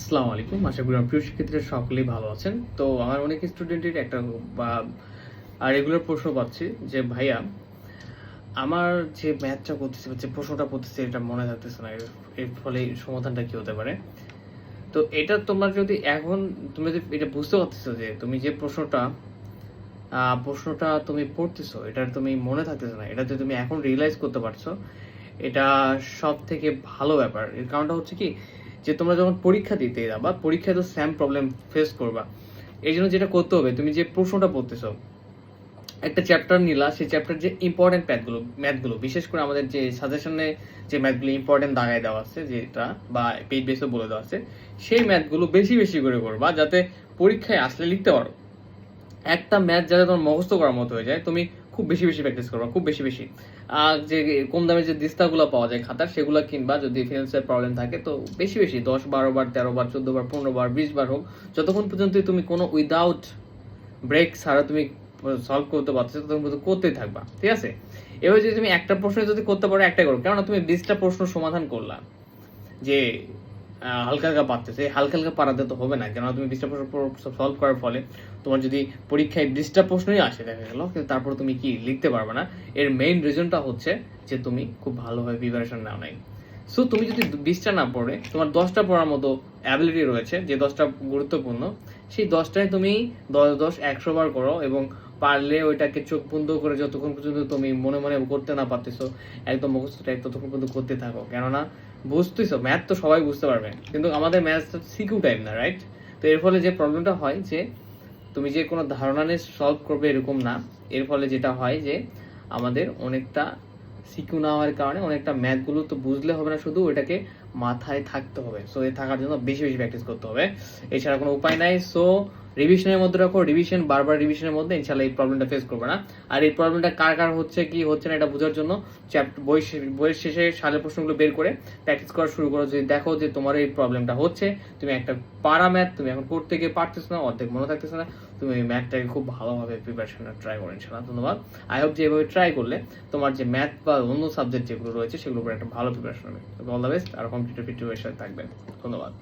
আসসালামু আলাইকুম। আশা করি আমার প্রিয় শিক্ষার্থীরা সকলেই ভালো আছেন। তো আমার অনেক স্টুডেন্টের একটা বা রেগুলার প্রশ্ন পাচ্ছি যে ভাইয়া আমার যে ম্যাথটা করতেছি বা যে প্রশ্নটা পড়তেছি এটা মনে থাকতেছে না। এর ফলে সমাধানটা কি হতে পারে? তো এটা তোমরা যদি এখন তুমি যদি এটা বুঝতে পারতেছো যে তুমি যে প্রশ্নটা তুমি পড়তেছো এটা তুমি মনে থাকতেছে না। এটা যদি তুমি এখন রিয়ালাইজ করতে পারছো, এটা সবথেকে ভালো ব্যাপার। এর কারণটা হচ্ছে কি যে তোমরা যখন পরীক্ষা দিতে যাবা, পরীক্ষায় তো সেম প্রবলেম ফেস করবা। এইজন্য যেটা করতে হবে, তুমি যে প্রশ্নটা পড়তেছো, একটা চ্যাপ্টার নিলা, সেই চ্যাপ্টার যে ইম্পর্টেন্ট ম্যাথগুলো বিশেষ করে আমাদের যে সাজেশনে যে ম্যাথগুলো ইম্পর্টেন্ট দাগায় দেওয়া আছে যেটা বা পেজ বেসে বলে দেওয়া আছে, সেই ম্যাথগুলো বেশি বেশি করে করবা যাতে পরীক্ষায় আসলে লিখতে পারো। একটা ম্যাথ যাতে তোমার মুখস্থ করার মতো হয়ে যায়, তুমি খুব বেশি বেশি প্র্যাকটিস করবা, খুব বেশি বেশি। আর যে কম দামের যে দিস্তাগুলো পাওয়া যায় খাতার, সেগুলো কিনবা। যদি ফিনান্সিয়াল প্রবলেম থাকে তো বেশি বেশি 10-12 বার, 13 বার, 14 বার, 15 বার, 20 বার হোক, যতক্ষণ পর্যন্ত তুমি কোনো উইদাউট ব্রেক ছাড়া তুমি সলভ করতে পারছো ততক্ষণ পর্যন্ত করতেই থাকবা, ঠিক আছে? এবার যদি তুমি একটা প্রশ্ন যদি করতে পারো, একটাই করো। কেননা তুমি 20টা প্রশ্ন সমাধান করলা, যে হালকা হালকা পারতেছে, হালকা হালকা পারাতে তো হবে না। কেননা তুমি 20টা প্রশ্ন সলভ করার ফলে তোমার যদি পরীক্ষায় 20টা প্রশ্নই আসে দেখা গেল, কিন্তু তারপর তুমি কি লিখতে পারবে না। এর মেইন রিজনটা হচ্ছে যে তুমি খুব ভালোভাবে প্রিপারেশন নাও নাই। সো তুমি যদি 20টা না পড়ে তোমার 10টা পড়ার মতো অ্যাবিলিটি রয়েছে, যে 10টা গুরুত্বপূর্ণ, সেই 10টায় তুমি 10-10-100 বার করো, এবং পারলে ওইটাকে চোখ বন্ধ করে যতক্ষণ পর্যন্ত তুমি মনে মনে করতে না পারতেছো, একদম মুখস্থটা ততক্ষণ পর্যন্ত করতে থাকো। কেননা বুঝতেছো, ম্যাথ তো সবাই বুঝতে পারবে, কিন্তু আমাদের ম্যাথটা সিকিউ টাইম না, রাইট? তো এর ফলে যে প্রবলেমটা হয় যে তুমি যে কোনো ধারণা নিয়ে সলভ করবে এরকম না। এর ফলে যেটা হয় যে আমাদের অনেকটা সিকিউ না হওয়ার কারণে অনেকটা ম্যাথগুলো তো বুঝলে হবে না, শুধু ওইটাকে মাথায় থাকতে হবে। সো এই থাকার জন্য বেশি বেশি প্র্যাকটিস করতে হবে, এছাড়া কোনো উপায় নাই। সো রিভিশনের মধ্যে রাখো, বারবার রিভিশনের মধ্যে ইনশাল্লাহ এই প্রবলেমটা ফেস করবে না। আর এই প্রবলেমটা কার কার হচ্ছে কি হচ্ছে না এটা বোঝার জন্য বইয়ের শেষে সালের প্রশ্নগুলো বের করে প্র্যাকটিস করা শুরু করো। যদি দেখো যে তোমার এই প্রবলেমটা হচ্ছে, তুমি একটা পারা ম্যাথ তুমি এখন করতে গিয়ে পারতেছ না, অর্ধেক মনে থাকতেছে না, তুমি এই ম্যাথটাকে খুব ভালোভাবে প্রিপারেশন ট্রাই করো ইনশাল্লাহ। ধন্যবাদ। আই হোপ যে এভাবে ট্রাই করলে তোমার যে ম্যাথ বা অন্য সাবজেক্ট যেগুলো রয়েছে সেগুলোর উপর একটা ভালো প্রিপারেশন হবে। অল দ্য বেস্ট, আর কম্পিটিটিভ প্রিপারেশন থাকবেন। ধন্যবাদ।